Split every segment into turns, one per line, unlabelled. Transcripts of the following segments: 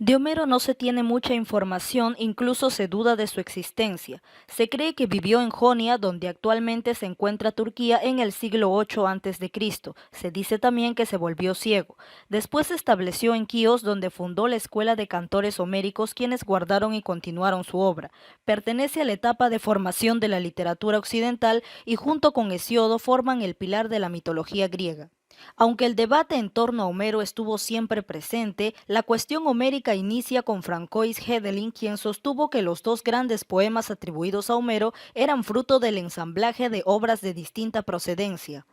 De Homero no se tiene mucha información, incluso se duda de su existencia. Se cree que vivió en Jonia, donde actualmente se encuentra Turquía, en el siglo VIII a.C. Se dice también que se volvió ciego. Después se estableció en Quíos, donde fundó la escuela de cantores homéricos, quienes guardaron y continuaron su obra. Pertenece a la etapa de formación de la literatura occidental y junto con Hesíodo forman el pilar de la mitología griega. Aunque el debate en torno a Homero estuvo siempre presente, la cuestión homérica inicia con Francois Hedelin, quien sostuvo que los dos grandes poemas atribuidos a Homero eran fruto del ensamblaje de obras de distinta procedencia.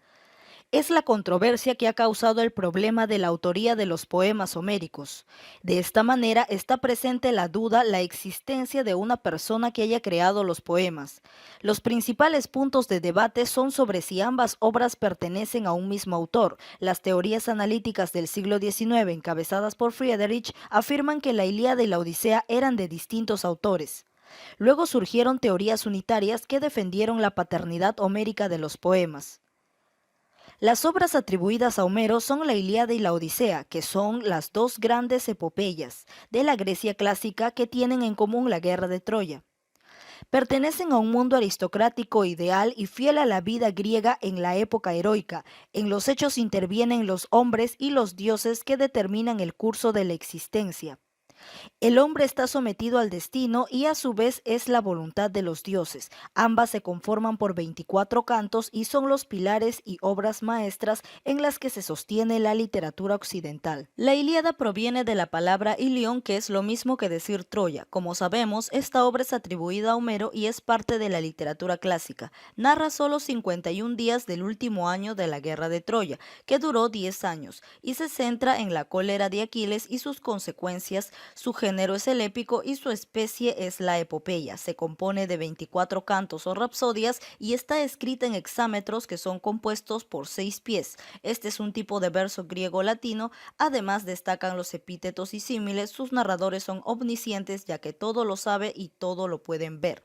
Es la controversia que ha causado el problema de la autoría de los poemas homéricos. De esta manera está presente la duda la existencia de una persona que haya creado los poemas. Los principales puntos de debate son sobre si ambas obras pertenecen a un mismo autor. Las teorías analíticas del siglo XIX, encabezadas por Friedrich, afirman que la Ilíada y la Odisea eran de distintos autores. Luego surgieron teorías unitarias que defendieron la paternidad homérica de los poemas. Las obras atribuidas a Homero son la Ilíada y la Odisea, que son las dos grandes epopeyas de la Grecia clásica que tienen en común la guerra de Troya. Pertenecen a un mundo aristocrático ideal y fiel a la vida griega en la época heroica. En los hechos intervienen los hombres y los dioses que determinan el curso de la existencia. El hombre está sometido al destino y a su vez es la voluntad de los dioses. Ambas se conforman por 24 cantos y son los pilares y obras maestras en las que se sostiene la literatura occidental. La Ilíada proviene de la palabra Ilión, que es lo mismo que decir Troya. Como sabemos, esta obra es atribuida a Homero y es parte de la literatura clásica. Narra solo 51 días del último año de la guerra de Troya, que duró 10 años, y se centra en la cólera de Aquiles y sus consecuencias. Su género es el épico y su especie es la epopeya. Se compone de 24 cantos o rapsodias y está escrita en hexámetros que son compuestos por 6 pies. Este es un tipo de verso griego-latino. Además destacan los epítetos y símiles. Sus narradores son omniscientes, ya que todo lo sabe y todo lo pueden ver.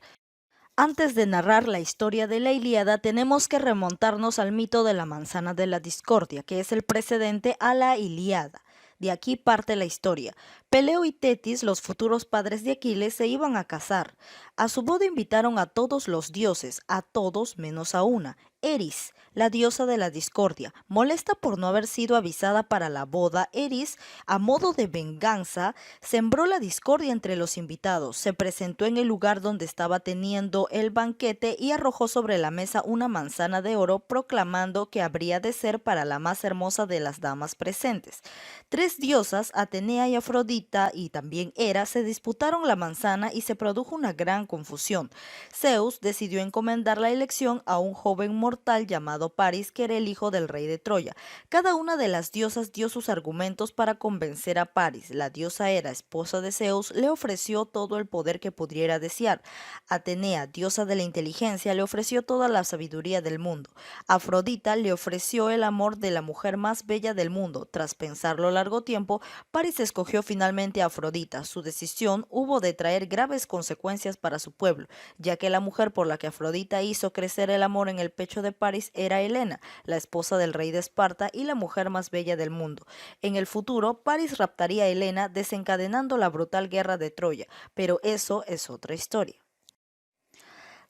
Antes de narrar la historia de la Ilíada, tenemos que remontarnos al mito de la manzana de la discordia, que es el precedente a la Ilíada. De aquí parte la historia. Peleo y Tetis, los futuros padres de Aquiles, se iban a casar. A su boda invitaron a todos los dioses, a todos menos a una, Eris, la diosa de la discordia. Molesta por no haber sido avisada para la boda, Eris, a modo de venganza, sembró la discordia entre los invitados. Se presentó en el lugar donde estaba teniendo el banquete y arrojó sobre la mesa una manzana de oro, proclamando que habría de ser para la más hermosa de las damas presentes. Tres diosas, Atenea y Afrodita y también Hera, se disputaron la manzana y se produjo una gran confusión. Zeus decidió encomendar la elección a un joven mortal llamado Paris, que era el hijo del rey de Troya. Cada una de las diosas dio sus argumentos para convencer a Paris. La diosa Hera, esposa de Zeus, le ofreció todo el poder que pudiera desear. Atenea, diosa de la inteligencia, le ofreció toda la sabiduría del mundo. Afrodita le ofreció el amor de la mujer más bella del mundo. Tras pensarlo largo tiempo, Paris escogió finalmente a Afrodita. Su decisión hubo de traer graves consecuencias para su pueblo, ya que la mujer por la que Afrodita hizo crecer el amor en el pecho de Paris era Helena, la esposa del rey de Esparta y la mujer más bella del mundo. En el futuro, Paris raptaría a Helena, desencadenando la brutal guerra de Troya, pero eso es otra historia.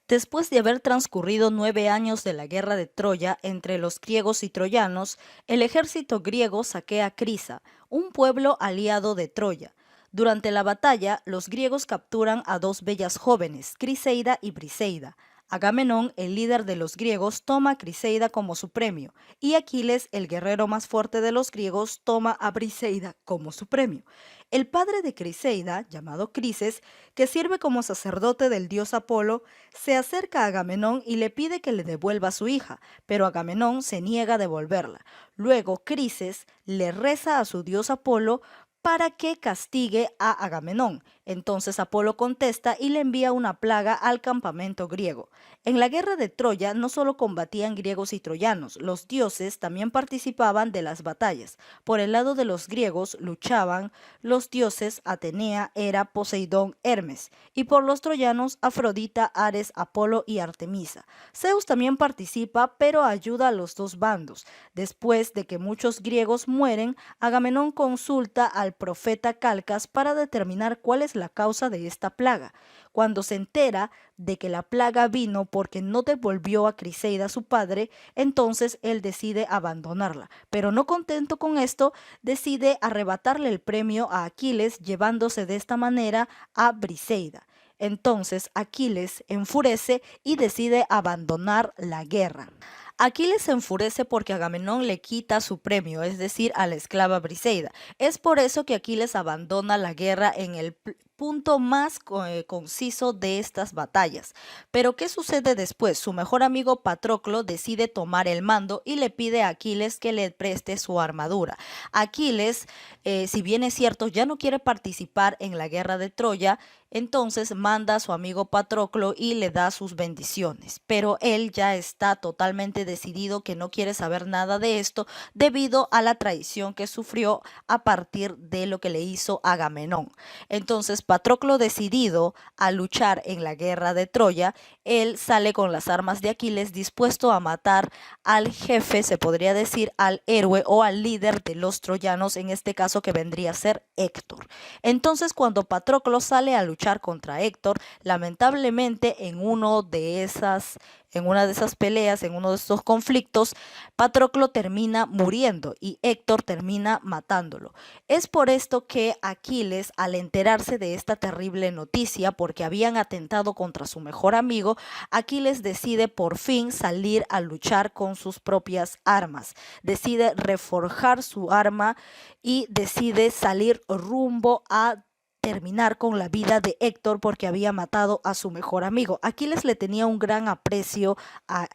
Después de haber transcurrido 9 años de la guerra de Troya entre los griegos y troyanos, el ejército griego saquea Crisa, un pueblo aliado de Troya. Durante la batalla, los griegos capturan a dos bellas jóvenes, Criseida y Briseida. Agamenón, el líder de los griegos, toma a Criseida como su premio, y Aquiles, el guerrero más fuerte de los griegos, toma a Briseida como su premio. El padre de Criseida, llamado Crises, que sirve como sacerdote del dios Apolo, se acerca a Agamenón y le pide que le devuelva a su hija, pero Agamenón se niega a devolverla. Luego Crises le reza a su dios Apolo para que castigue a Agamenón. Entonces Apolo contesta y le envía una plaga al campamento griego. En la guerra de Troya no solo combatían griegos y troyanos, los dioses también participaban de las batallas. Por el lado de los griegos luchaban los dioses Atenea, Hera, Poseidón, Hermes, y por los troyanos Afrodita, Ares, Apolo y Artemisa. Zeus también participa, pero ayuda a los dos bandos. Después de que muchos griegos mueren, Agamenón consulta al al profeta Calcas para determinar cuál es la causa de esta plaga. Cuando se entera de que la plaga vino porque no devolvió a Criseida su padre, entonces él decide abandonarla. Pero no contento con esto, decide arrebatarle el premio a Aquiles, llevándose de esta manera a Briseida. Entonces Aquiles enfurece y decide abandonar la guerra. Aquiles se enfurece porque Agamenón le quita su premio, es decir, a la esclava Briseida. Es por eso que Aquiles abandona la guerra en el punto más conciso de estas batallas. Pero ¿qué sucede después? Su mejor amigo Patroclo decide tomar el mando y le pide a Aquiles que le preste su armadura. Aquiles, si bien es cierto, ya no quiere participar en la guerra de Troya, entonces manda a su amigo Patroclo y le da sus bendiciones. Pero él ya está totalmente decidido que no quiere saber nada de esto debido a la traición que sufrió a partir de lo que le hizo Agamenón. Entonces Patroclo, decidido a luchar en la guerra de Troya, él sale con las armas de Aquiles dispuesto a matar al jefe, se podría decir al héroe o al líder de los troyanos, en este caso que vendría a ser Héctor. Entonces cuando Patroclo sale a luchar contra Héctor, lamentablemente en una de esas peleas, en uno de estos conflictos, Patroclo termina muriendo y Héctor termina matándolo. Es por esto que Aquiles, al enterarse de esta terrible noticia, porque habían atentado contra su mejor amigo, Aquiles decide por fin salir a luchar con sus propias armas. Decide reforjar su arma y decide salir rumbo a terminar con la vida de Héctor porque había matado a su mejor amigo. Aquiles le tenía un gran aprecio a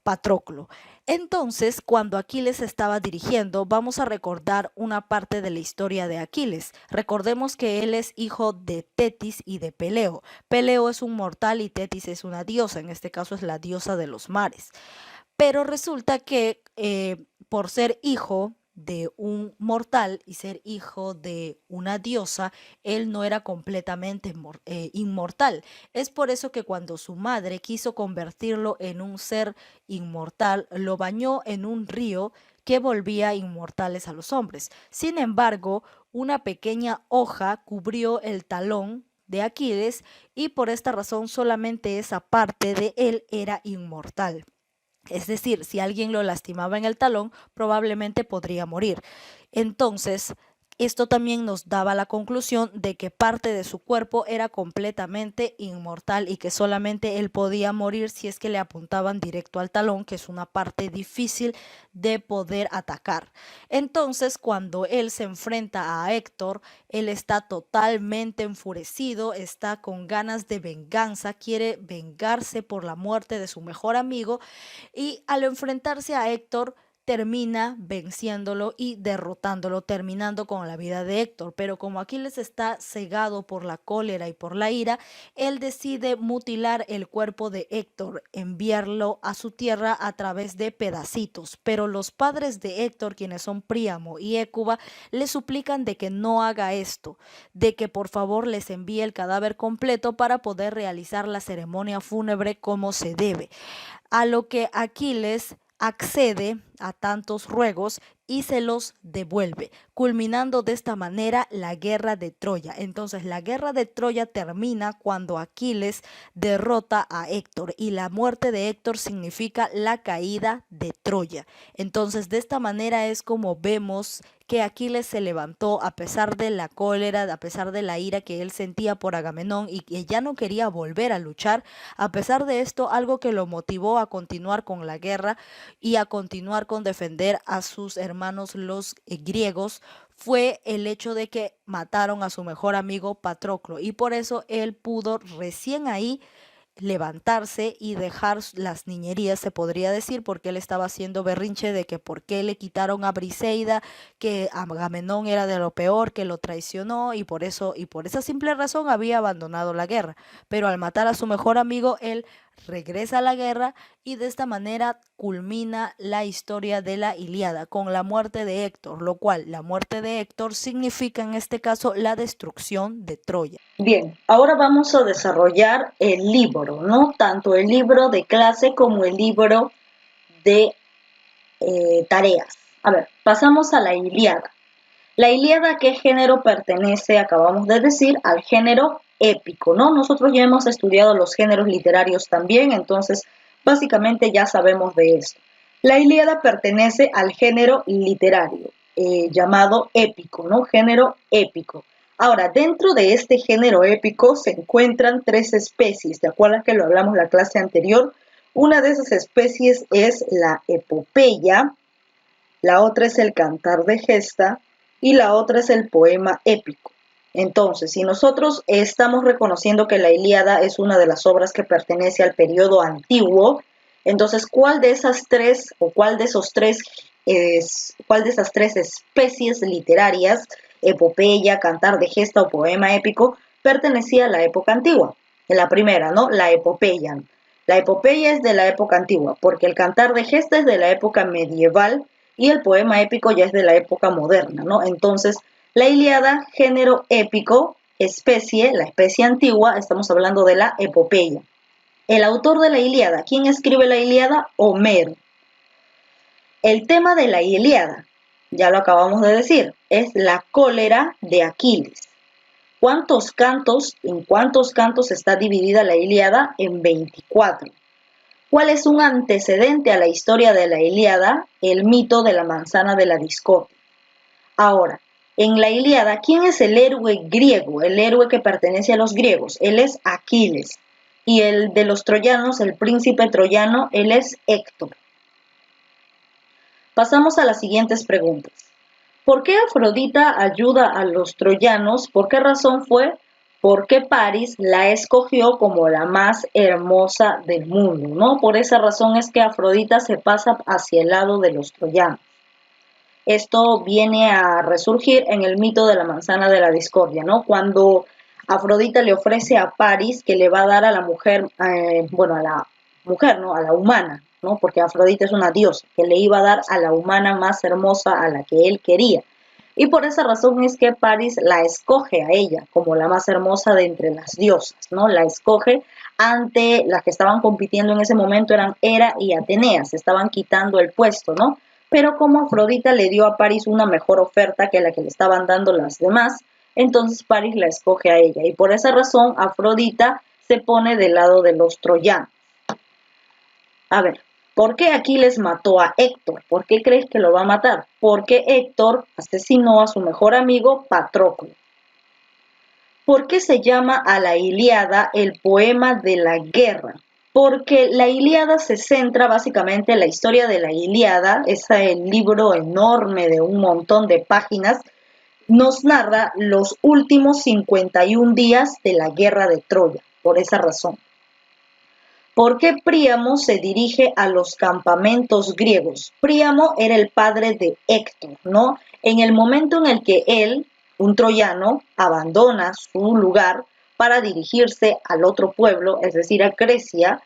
Patroclo. Entonces, cuando Aquiles estaba dirigiendo, vamos a recordar una parte de la historia de Aquiles. Recordemos que él es hijo de Tetis y de Peleo. Peleo es un mortal y Tetis es una diosa, en este caso es la diosa de los mares. Pero resulta que por ser hijo de un mortal y ser hijo de una diosa, él no era completamente inmortal. Es por eso que cuando su madre quiso convertirlo en un ser inmortal, lo bañó en un río que volvía inmortales a los hombres. Sin embargo, una pequeña hoja cubrió el talón de Aquiles y por esta razón solamente esa parte de él era inmortal. Es decir, si alguien lo lastimaba en el talón, probablemente podría morir. Entonces, esto también nos daba la conclusión de que parte de su cuerpo era completamente inmortal y que solamente él podía morir si es que le apuntaban directo al talón, que es una parte difícil de poder atacar. Entonces, cuando él se enfrenta a Héctor, él está totalmente enfurecido, está con ganas de venganza, quiere vengarse por la muerte de su mejor amigo y al enfrentarse a Héctor termina venciéndolo y derrotándolo, terminando con la vida de Héctor. Pero como Aquiles está cegado por la cólera y por la ira, él decide mutilar el cuerpo de Héctor, enviarlo a su tierra a través de pedacitos. Pero los padres de Héctor, quienes son Príamo y Hécuba, le suplican de que no haga esto, de que por favor les envíe el cadáver completo para poder realizar la ceremonia fúnebre como se debe. A lo que Aquiles accede a tantos ruegos y se los devuelve, culminando de esta manera la guerra de Troya. Entonces la guerra de Troya termina cuando Aquiles derrota a Héctor y la muerte de Héctor significa la caída de Troya. Entonces de esta manera es como vemos que Aquiles se levantó a pesar de la cólera, a pesar de la ira que él sentía por Agamenón y que ya no quería volver a luchar. A pesar de esto, algo que lo motivó a continuar con la guerra y a continuar con defender a sus hermanos los griegos fue el hecho de que mataron a su mejor amigo Patroclo y por eso él pudo recién ahí levantarse y dejar las niñerías, se podría decir, porque él estaba haciendo berrinche de que por qué le quitaron a Briseida, que Agamenón era de lo peor, que lo traicionó y por eso y por esa simple razón había abandonado la guerra. Pero al matar a su mejor amigo, él regresa a la guerra y de esta manera culmina la historia de la Ilíada con la muerte de Héctor, lo cual la muerte de Héctor significa en este caso la destrucción de Troya. Bien, ahora vamos a desarrollar el libro, ¿no? Tanto el libro de clase como el libro de tareas. A ver, pasamos a la Ilíada.
La Ilíada, ¿a qué género pertenece? Acabamos de decir al género épico, ¿no? Nosotros ya hemos estudiado los géneros literarios también, entonces básicamente ya sabemos de esto. La Ilíada pertenece al género literario, llamado épico, ¿no? Género épico. Ahora, dentro de este género épico se encuentran tres especies, ¿de acuerdo a que lo hablamos la clase anterior? Una de esas especies es la epopeya, la otra es el cantar de gesta y la otra es el poema épico. Entonces, si nosotros estamos reconociendo que la Ilíada es una de las obras que pertenece al periodo antiguo, entonces, ¿cuál de esas tres o cuál de esos tres cuál de esas tres especies literarias, epopeya, cantar de gesta o poema épico, pertenecía a la época antigua? La primera, ¿no? La epopeya. La epopeya es de la época antigua, porque el cantar de gesta es de la época medieval y el poema épico ya es de la época moderna, ¿no? Entonces, la Ilíada, género épico, especie, la especie antigua, estamos hablando de la epopeya. El autor de la Ilíada, ¿quién escribe la Ilíada? Homero. El tema de la Ilíada, ya lo acabamos de decir, es la cólera de Aquiles. ¿En cuántos cantos está dividida la Ilíada? En 24. ¿Cuál es un antecedente a la historia de la Ilíada? El mito de la manzana de la discordia. Ahora, en la Ilíada, ¿quién es el héroe griego? El héroe que pertenece a los griegos. Él es Aquiles. Y el de los troyanos, el príncipe troyano, él es Héctor. Pasamos a las siguientes preguntas. ¿Por qué Afrodita ayuda a los troyanos? ¿Por qué razón fue? Porque París la escogió como la más hermosa del mundo, ¿no? Por esa razón es que Afrodita se pasa hacia el lado de los troyanos. Esto viene a resurgir en el mito de la manzana de la discordia, ¿no? Cuando Afrodita le ofrece a París que le va a dar a la mujer, a la mujer, ¿no? A la humana, ¿no? Porque Afrodita es una diosa, que le iba a dar a la humana más hermosa a la que él quería. Y por esa razón es que París la escoge a ella como la más hermosa de entre las diosas, ¿no? La escoge ante las que estaban compitiendo en ese momento eran Hera y Atenea, se estaban quitando el puesto, ¿no? Pero como Afrodita le dio a París una mejor oferta que la que le estaban dando las demás, entonces París la escoge a ella y por esa razón Afrodita se pone del lado de los troyanos. A ver, ¿por qué Aquiles mató a Héctor? ¿Por qué crees que lo va a matar? Porque Héctor asesinó a su mejor amigo Patroclo. ¿Por qué se llama a la Ilíada el poema de la guerra? Porque la Ilíada se centra básicamente en la historia de la Ilíada, es el libro enorme de un montón de páginas, nos narra los últimos 51 días de la guerra de Troya, por esa razón. ¿Por qué Príamo se dirige a los campamentos griegos? Príamo era el padre de Héctor, ¿no? En el momento en el que él, un troyano, abandona su lugar para dirigirse al otro pueblo, es decir, a Grecia,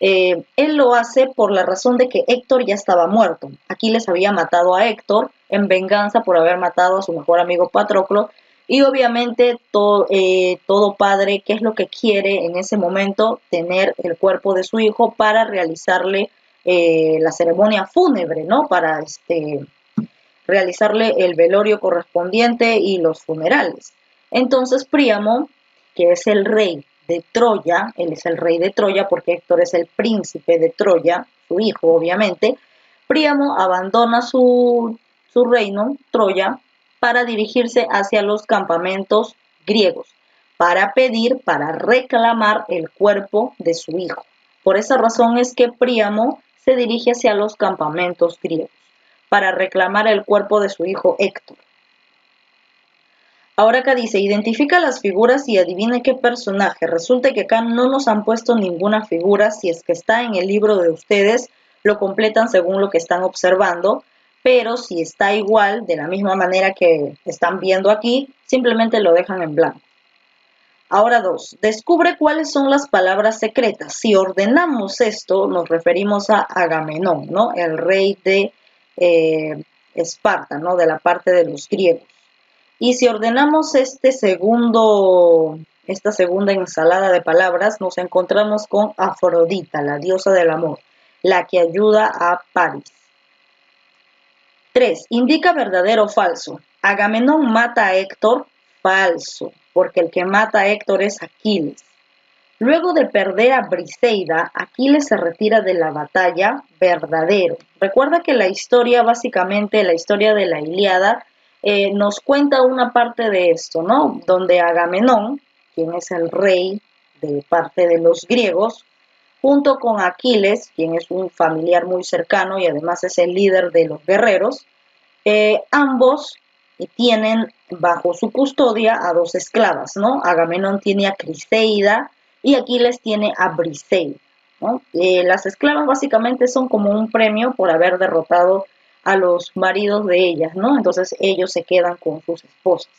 él lo hace por la razón de que Héctor ya estaba muerto. Aquiles había matado a Héctor en venganza por haber matado a su mejor amigo Patroclo. Y obviamente todo padre, ¿qué es lo que quiere en ese momento? Tener el cuerpo de su hijo para realizarle la ceremonia fúnebre, ¿no? Para realizarle el velorio correspondiente y los funerales. Entonces Príamo, que es el rey de Troya, él es el rey de Troya porque Héctor es el príncipe de Troya, su hijo obviamente, Príamo abandona su reino, Troya, para dirigirse hacia los campamentos griegos, para reclamar el cuerpo de su hijo. Por esa razón es que Príamo se dirige hacia los campamentos griegos, para reclamar el cuerpo de su hijo Héctor. Ahora acá dice, identifica las figuras y adivine qué personaje. Resulta que acá no nos han puesto ninguna figura, si es que está en el libro de ustedes, lo completan según lo que están observando, pero si está igual, de la misma manera que están viendo aquí, simplemente lo dejan en blanco. Ahora 2. Descubre cuáles son las palabras secretas. Si ordenamos esto, nos referimos a Agamenón, ¿no? El rey de Esparta, ¿no? De la parte de los griegos. Y si ordenamos esta segunda ensalada de palabras, nos encontramos con Afrodita, la diosa del amor, la que ayuda a París. 3. Indica verdadero o falso. Agamenón mata a Héctor, falso, porque el que mata a Héctor es Aquiles. Luego de perder a Briseida, Aquiles se retira de la batalla, verdadero. Recuerda que la historia, básicamente la historia de la Ilíada, nos cuenta una parte de esto, ¿no? Donde Agamenón, quien es el rey de parte de los griegos, junto con Aquiles, quien es un familiar muy cercano y además es el líder de los guerreros, ambos tienen bajo su custodia a dos esclavas, ¿no? Agamenón tiene a Criseida y Aquiles tiene a Briseida, ¿no? Las esclavas básicamente son como un premio por haber derrotado a los maridos de ellas, ¿no? Entonces ellos se quedan con sus esposas.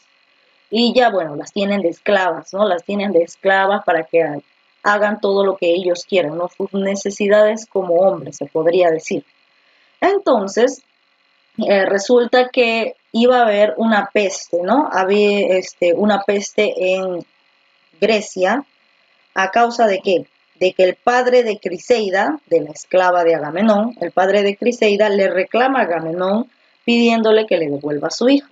Y ya, bueno, las tienen de esclavas, ¿no? Las tienen de esclavas para que hagan todo lo que ellos quieran, ¿no? Sus necesidades como hombres, se podría decir. Entonces, resulta que iba a haber una peste, ¿no? Había una peste en Grecia. ¿A causa de qué? De que el padre de Criseida, de la esclava de Agamenón, el padre de Criseida le reclama a Agamenón pidiéndole que le devuelva a su hija.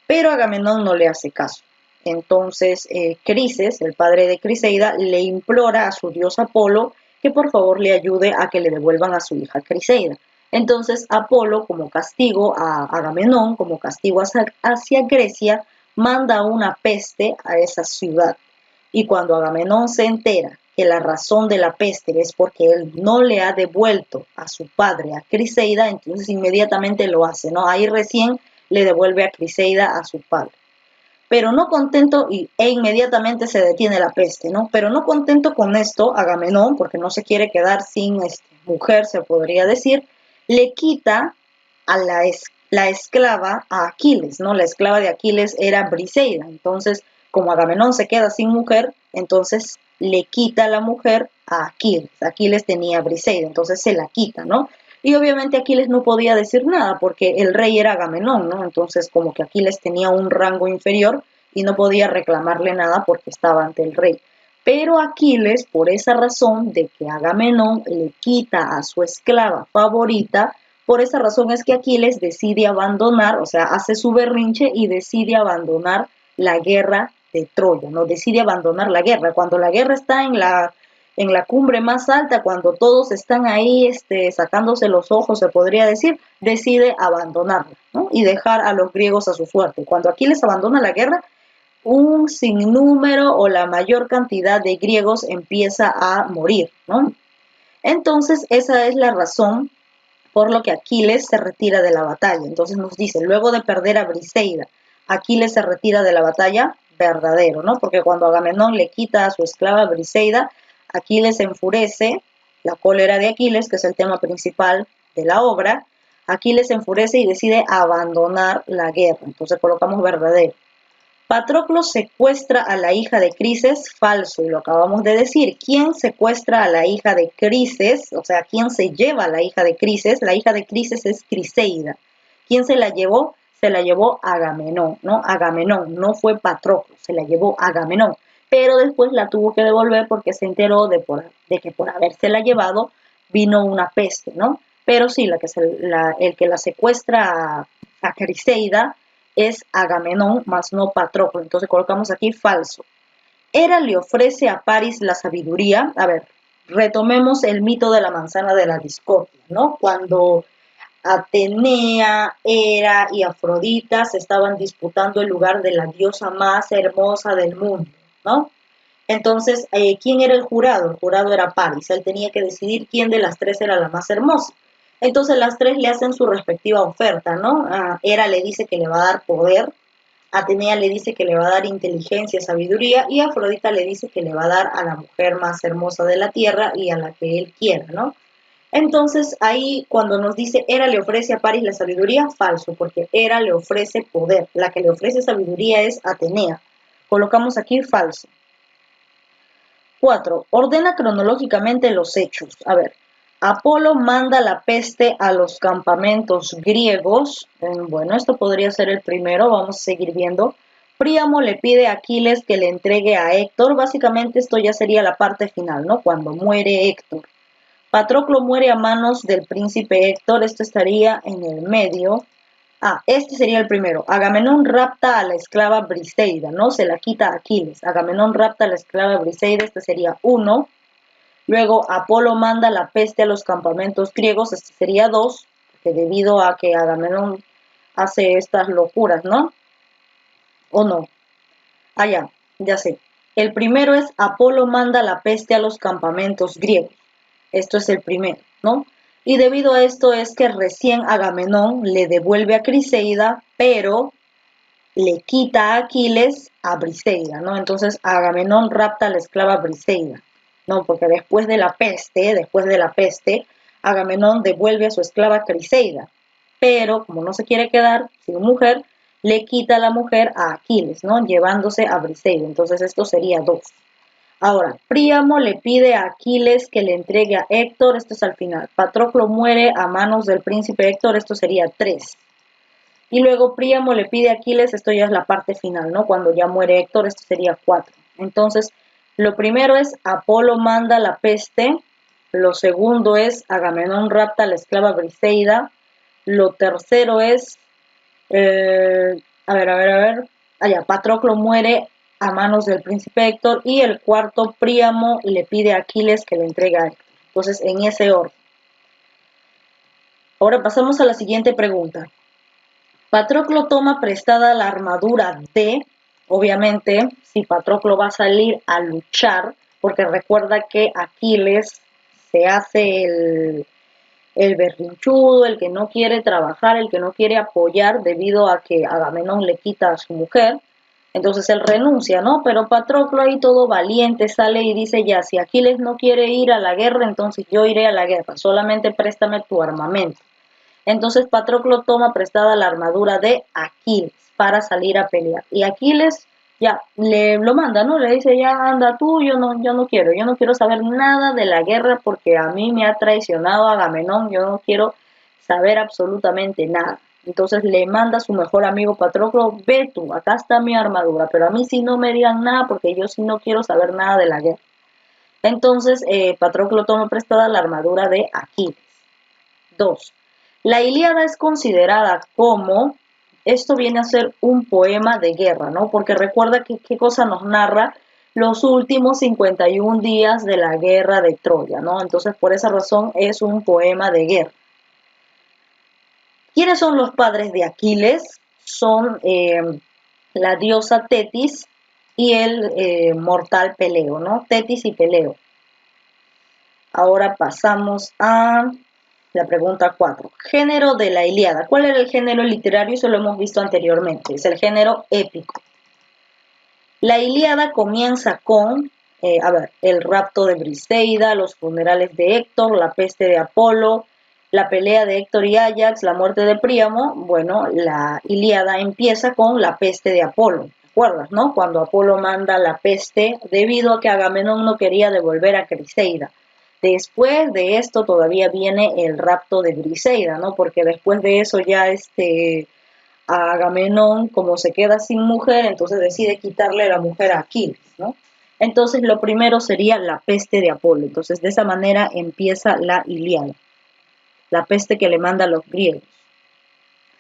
Pero Agamenón no le hace caso. Entonces Crises, el padre de Criseida, le implora a su dios Apolo que por favor le ayude a que le devuelvan a su hija Criseida. Entonces Apolo, como castigo a Agamenón, como castigo hacia Grecia, manda una peste a esa ciudad. Y cuando Agamenón se entera que la razón de la peste es porque él no le ha devuelto a su padre, a Criseida, entonces inmediatamente lo hace, ¿no? Ahí recién le devuelve a Criseida a su padre. Pero no contento, e inmediatamente se detiene la peste, ¿no? Pero no contento con esto, Agamenón, porque no se quiere quedar sin mujer, se podría decir, le quita a la esclava a Aquiles, ¿no? La esclava de Aquiles era Briseida. Entonces, como Agamenón se queda sin mujer, entonces le quita la mujer a Aquiles. Aquiles tenía a Briseida, entonces se la quita, ¿no? Y obviamente Aquiles no podía decir nada porque el rey era Agamenón, ¿no? Entonces como que Aquiles tenía un rango inferior y no podía reclamarle nada porque estaba ante el rey. Pero Aquiles, por esa razón de que Agamenón le quita a su esclava favorita, por esa razón es que Aquiles decide abandonar, o sea, hace su berrinche y decide abandonar la guerra de Troya, ¿no? Decide abandonar la guerra. Cuando la guerra está en la cumbre más alta, cuando todos están ahí sacándose los ojos, se podría decir, decide abandonarla, ¿no? Y dejar a los griegos a su suerte. Cuando Aquiles abandona la guerra, un sinnúmero o la mayor cantidad de griegos empieza a morir, ¿no? Entonces, esa es la razón por lo que Aquiles se retira de la batalla. Entonces nos dice, luego de perder a Briseida, Aquiles se retira de la batalla, verdadero, ¿no? Porque cuando Agamenón le quita a su esclava Briseida, Aquiles se enfurece, la cólera de Aquiles, que es el tema principal de la obra, Aquiles se enfurece y decide abandonar la guerra. Entonces colocamos verdadero. Patroclo secuestra a la hija de Crises, falso, y lo acabamos de decir. ¿Quién secuestra a la hija de Crises? O sea, ¿quién se lleva a la hija de Crises? La hija de Crises es Criseida. ¿Quién se la llevó? Se la llevó Agamenón, ¿no? Agamenón, no fue Patroclo, se la llevó Agamenón. Pero después la tuvo que devolver porque se enteró de que por habérsela llevado vino una peste, ¿no? Pero sí, el que la secuestra a Criseida es Agamenón, más no Patroclo. Entonces colocamos aquí falso. Hera le ofrece a Paris la sabiduría. A ver, retomemos el mito de la manzana de la discordia, ¿no? Cuando Atenea, Hera y Afrodita se estaban disputando el lugar de la diosa más hermosa del mundo, ¿no? Entonces, ¿quién era el jurado? El jurado era Paris. Él tenía que decidir quién de las tres era la más hermosa. Entonces las tres le hacen su respectiva oferta, ¿no? Hera le dice que le va a dar poder, Atenea le dice que le va a dar inteligencia, sabiduría, y Afrodita le dice que le va a dar a la mujer más hermosa de la tierra y a la que él quiera, ¿no? Entonces ahí cuando nos dice Hera le ofrece a Paris la sabiduría, falso, porque Hera le ofrece poder, la que le ofrece sabiduría es Atenea. Colocamos aquí falso. 4. Ordena cronológicamente los hechos. A ver, Apolo manda la peste a los campamentos griegos. Bueno, esto podría ser el primero, vamos a seguir viendo. Príamo le pide a Aquiles que le entregue a Héctor. Básicamente esto ya sería la parte final, ¿no? Cuando muere Héctor. Patroclo muere a manos del príncipe Héctor, esto estaría en el medio. Este sería el primero. Agamenón rapta a la esclava Briseida, ¿no? Se la quita a Aquiles. Agamenón rapta a la esclava Briseida, este sería 1. Luego Apolo manda la peste a los campamentos griegos, este sería 2, que debido a que Agamenón hace estas locuras, ¿no? ¿O no? Ya sé. El primero es Apolo manda la peste a los campamentos griegos. Esto es el primero, ¿no? Y debido a esto es que recién Agamenón le devuelve a Criseida, pero le quita a Aquiles a Briseida, ¿no? Entonces Agamenón rapta a la esclava Briseida, ¿no? Porque después de la peste, Agamenón devuelve a su esclava Criseida, pero como no se quiere quedar sin mujer, le quita a la mujer a Aquiles, ¿no? Llevándose a Briseida. Entonces esto sería 2. Ahora, Príamo le pide a Aquiles que le entregue a Héctor, esto es al final. Patroclo muere a manos del príncipe Héctor, esto sería 3. Y luego Príamo le pide a Aquiles, esto ya es la parte final, ¿no? Cuando ya muere Héctor, esto sería 4. Entonces, lo primero es Apolo manda la peste, lo segundo es Agamenón rapta a la esclava Briseida, lo tercero es, Patroclo muere a manos del príncipe Héctor y el cuarto, Príamo le pide a Aquiles que le entregue a Héctor. Entonces, en ese orden. Ahora pasamos a la siguiente pregunta. Patroclo toma prestada la armadura de, obviamente, si Patroclo va a salir a luchar, porque recuerda que Aquiles se hace el berrinchudo, el que no quiere trabajar, el que no quiere apoyar debido a que Agamenón le quita a su mujer. Entonces él renuncia, ¿no? Pero Patroclo ahí todo valiente sale y dice, ya, si Aquiles no quiere ir a la guerra, entonces yo iré a la guerra, solamente préstame tu armamento. Entonces Patroclo toma prestada la armadura de Aquiles para salir a pelear. Y Aquiles ya lo manda, ¿no? Le dice, ya anda tú, yo no quiero saber nada de la guerra porque a mí me ha traicionado Agamenón, yo no quiero saber absolutamente nada. Entonces le manda a su mejor amigo Patroclo, ve tú, acá está mi armadura, pero a mí sí no me digan nada porque yo sí no quiero saber nada de la guerra. Entonces Patroclo toma prestada la armadura de Aquiles. 2. La Ilíada es considerada como, esto viene a ser un poema de guerra, ¿no? Porque recuerda que qué cosa nos narra los últimos 51 días de la guerra de Troya, ¿no? Entonces, por esa razón es un poema de guerra. ¿Quiénes son los padres de Aquiles? Son la diosa Tetis y el mortal Peleo, ¿no? Tetis y Peleo. Ahora pasamos a la pregunta 4. Género de la Ilíada. ¿Cuál era el género literario? Eso lo hemos visto anteriormente. Es el género épico. La Ilíada comienza con, el rapto de Briseida, los funerales de Héctor, la peste de Apolo, la pelea de Héctor y Áyax, la muerte de Príamo. Bueno, la Ilíada empieza con la peste de Apolo. ¿Recuerdas, no? Cuando Apolo manda la peste debido a que Agamenón no quería devolver a Criseida. Después de esto todavía viene el rapto de Briseida, ¿no? Porque después de eso ya Agamenón, como se queda sin mujer, entonces decide quitarle la mujer a Aquiles, ¿no? Entonces lo primero sería la peste de Apolo. Entonces de esa manera empieza la Ilíada, la peste que le manda a los griegos.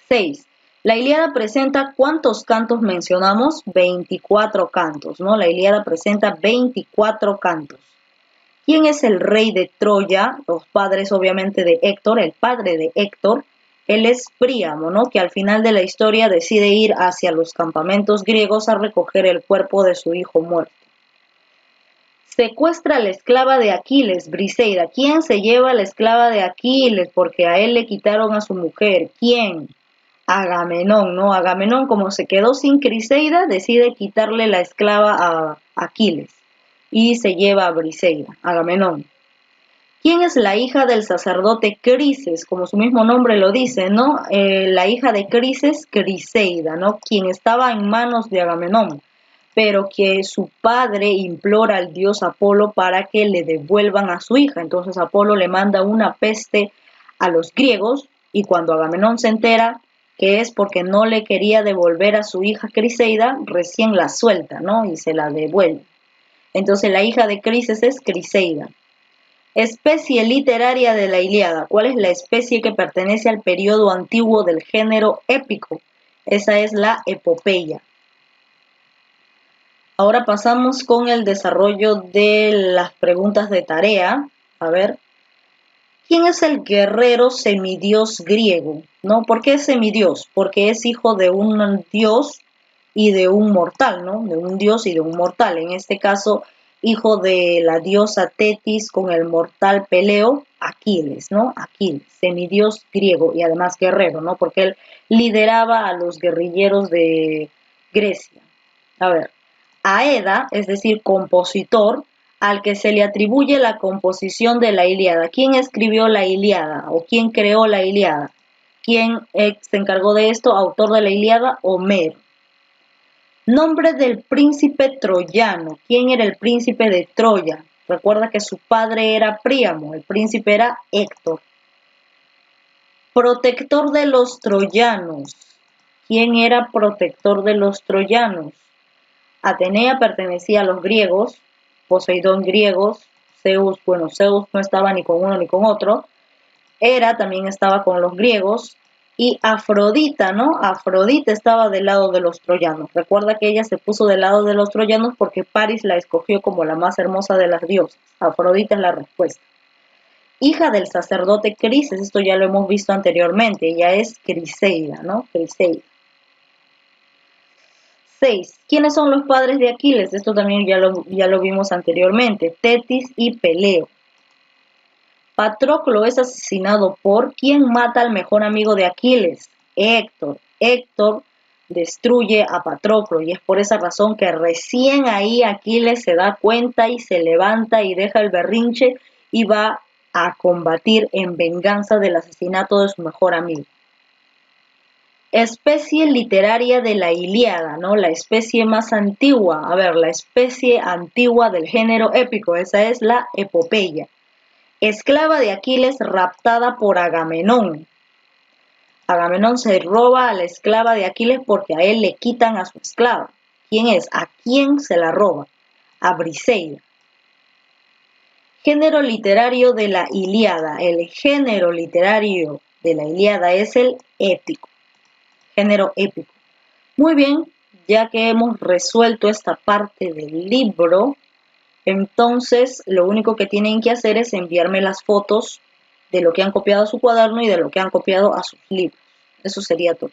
6. La Ilíada presenta, ¿cuántos cantos mencionamos? 24 cantos, ¿no? La Ilíada presenta 24 cantos. ¿Quién es el rey de Troya? Los padres, obviamente, de Héctor, el padre de Héctor. Él es Príamo, ¿no? Que al final de la historia decide ir hacia los campamentos griegos a recoger el cuerpo de su hijo muerto. Secuestra a la esclava de Aquiles, Briseida. ¿Quién se lleva a la esclava de Aquiles? Porque a él le quitaron a su mujer. ¿Quién? Agamenón, ¿no? Agamenón, como se quedó sin Criseida, decide quitarle la esclava a Aquiles y se lleva a Briseida, Agamenón. ¿Quién es la hija del sacerdote Crises? Como su mismo nombre lo dice, ¿no? La hija de Crises, Criseida, ¿no? Quien estaba en manos de Agamenón, pero que su padre implora al dios Apolo para que le devuelvan a su hija. Entonces Apolo le manda una peste a los griegos y cuando Agamenón se entera que es porque no le quería devolver a su hija Criseida, recién la suelta, ¿no? Y se la devuelve. Entonces la hija de Crises es Criseida. Especie literaria de la Ilíada. ¿Cuál es la especie que pertenece al periodo antiguo del género épico? Esa es la epopeya. Ahora pasamos con el desarrollo de las preguntas de tarea. A ver, ¿quién es el guerrero semidios griego? ¿No? ¿Por qué es semidios? Porque es hijo de un dios y de un mortal, ¿no? De un dios y de un mortal. En este caso, hijo de la diosa Tetis con el mortal Peleo, Aquiles, ¿no? Aquiles, semidios griego y además guerrero, ¿no? Porque él lideraba a los guerrilleros de Grecia. A ver, Aeda, es decir, compositor, al que se le atribuye la composición de la Ilíada. ¿Quién escribió la Ilíada o quién creó la Ilíada? ¿Quién se encargó de esto? Autor de la Ilíada, Homero. Nombre del príncipe troyano. ¿Quién era el príncipe de Troya? Recuerda que su padre era Príamo, el príncipe era Héctor. Protector de los troyanos. ¿Quién era protector de los troyanos? Atenea pertenecía a los griegos, Poseidón griegos, Zeus, bueno, Zeus no estaba ni con uno ni con otro, Hera también estaba con los griegos, y Afrodita, ¿no? Afrodita estaba del lado de los troyanos. Recuerda que ella se puso del lado de los troyanos porque Paris la escogió como la más hermosa de las diosas. Afrodita es la respuesta. Hija del sacerdote Crises, esto ya lo hemos visto anteriormente, ella es Criseida, ¿no? Criseida. 6. ¿Quiénes son los padres de Aquiles? Esto también ya lo vimos anteriormente, Tetis y Peleo. Patroclo es asesinado por ¿quién mata al mejor amigo de Aquiles? Héctor. Héctor destruye a Patroclo y es por esa razón que recién ahí Aquiles se da cuenta y se levanta y deja el berrinche y va a combatir en venganza del asesinato de su mejor amigo. Especie literaria de la Ilíada, ¿no? La especie más antigua. A ver, la especie antigua del género épico, esa es la epopeya. Esclava de Aquiles raptada por Agamenón. Agamenón se roba a la esclava de Aquiles porque a él le quitan a su esclava. ¿Quién es? ¿A quién se la roba? A Briseida. Género literario de la Ilíada. El género literario de la Ilíada es el épico. Género épico. Muy bien, ya que hemos resuelto esta parte del libro, entonces lo único que tienen que hacer es enviarme las fotos de lo que han copiado a su cuaderno y de lo que han copiado a sus libros. Eso sería todo.